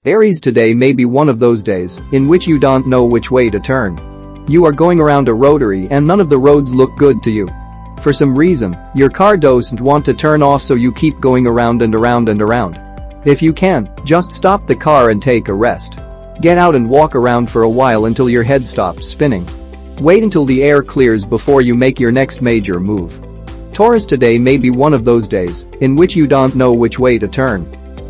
Aries, today may be one of those days in which you don't know which way to turn. You are going around a rotary and none of the roads look good to you. For some reason, your car doesn't want to turn off, so you keep going around and around and around. If you can, just stop the car and take a rest. Get out and walk around for a while until your head stops spinning. Wait until the air clears before you make your next major move. Taurus, today may be one of those days in which you don't know which way to turn.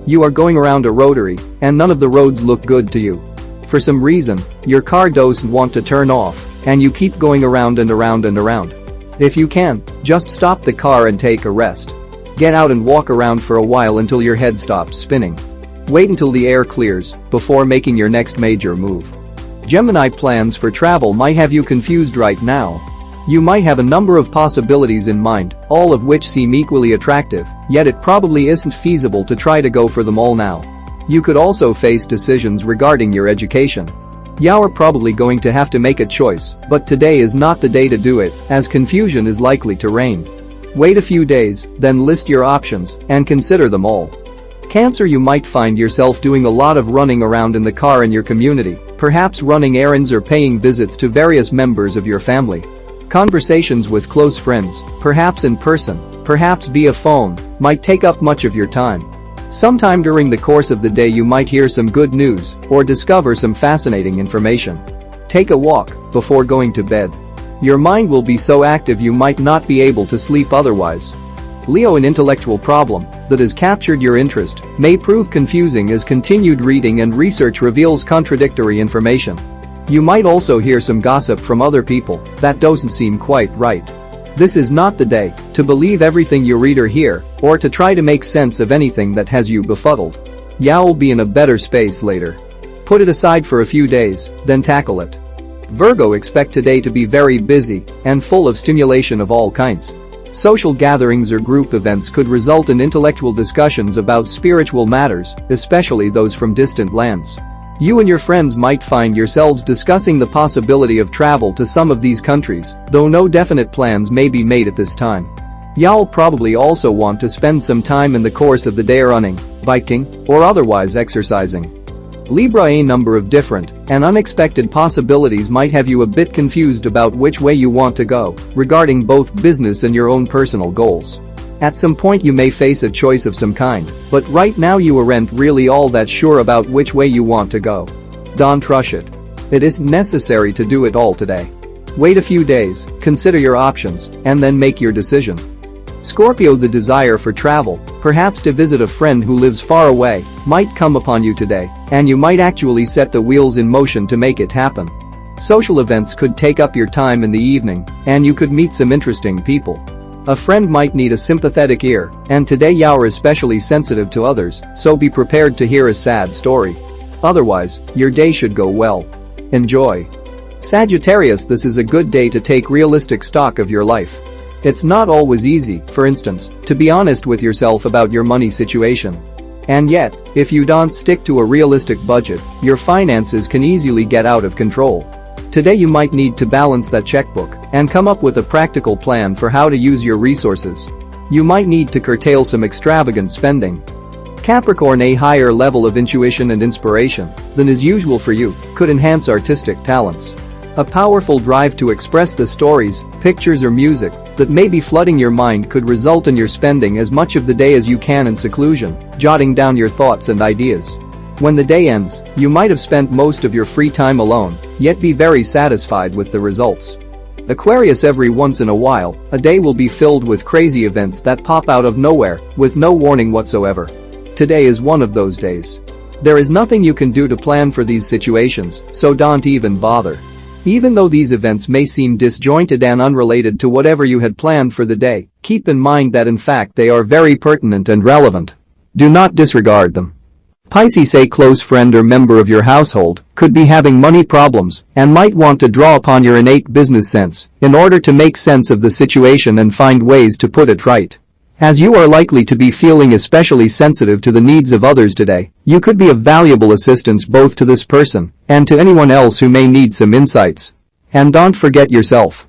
You are going around a rotary and none of the roads look good to you. For some reason, your car doesn't want to turn off and you keep going around and around and around. If you can, just stop the car and take a rest. Get out and walk around for a while until your head stops spinning. Wait until the air clears before making your next major move. Gemini, plans for travel might have you confused right now. You might have a number of possibilities in mind, all of which seem equally attractive, yet it probably isn't feasible to try to go for them all now. You could also face decisions regarding your education. You are probably going to have to make a choice, but today is not the day to do it, as confusion is likely to reign. Wait a few days, then list your options and consider them all. Cancer, you might find yourself doing a lot of running around in the car in your community, perhaps running errands or paying visits to various members of your family. Conversations with close friends, perhaps in person, perhaps via phone, might take up much of your time. Sometime during the course of the day you might hear some good news or discover some fascinating information. Take a walk before going to bed. Your mind will be so active you might not be able to sleep otherwise. Leo, an intellectual problem that has captured your interest may prove confusing as continued reading and research reveals contradictory information. You might also hear some gossip from other people that doesn't seem quite right. This is not the day to believe everything you read or hear, or to try to make sense of anything that has you befuddled. You'll be in a better space later. Put it aside for a few days, then tackle it. Virgo, expect today to be very busy and full of stimulation of all kinds. Social gatherings or group events could result in intellectual discussions about spiritual matters, especially those from distant lands. You and your friends might find yourselves discussing the possibility of travel to some of these countries, though no definite plans may be made at this time. You'll probably also want to spend some time in the course of the day running, biking, or otherwise exercising. Libra, a number of different and unexpected possibilities might have you a bit confused about which way you want to go regarding both business and your own personal goals. At some point you may face a choice of some kind, but right now you aren't really all that sure about which way you want to go. Don't rush it. It isn't necessary to do it all today. Wait a few days, consider your options, and then make your decision. Scorpio, the desire for travel, perhaps to visit a friend who lives far away, might come upon you today, and you might actually set the wheels in motion to make it happen. Social events could take up your time in the evening, and you could meet some interesting people. A friend might need a sympathetic ear, and today you're especially sensitive to others, so be prepared to hear a sad story. Otherwise, your day should go well. Enjoy. Sagittarius, this is a good day to take realistic stock of your life. It's not always easy, for instance, to be honest with yourself about your money situation. And yet, if you don't stick to a realistic budget, your finances can easily get out of control. Today you might need to balance that checkbook and come up with a practical plan for how to use your resources. You might need to curtail some extravagant spending. Capricorn, a higher level of intuition and inspiration than is usual for you could enhance artistic talents. A powerful drive to express the stories, pictures or music that may be flooding your mind could result in your spending as much of the day as you can in seclusion, jotting down your thoughts and ideas. When the day ends, you might have spent most of your free time alone, yet be very satisfied with the results. Aquarius, every once in a while, a day will be filled with crazy events that pop out of nowhere, with no warning whatsoever. Today is one of those days. There is nothing you can do to plan for these situations, so don't even bother. Even though these events may seem disjointed and unrelated to whatever you had planned for the day, keep in mind that in fact they are very pertinent and relevant. Do not disregard them. Pisces, a close friend or member of your household could be having money problems and might want to draw upon your innate business sense in order to make sense of the situation and find ways to put it right. As you are likely to be feeling especially sensitive to the needs of others today, you could be of valuable assistance both to this person and to anyone else who may need some insights. And don't forget yourself.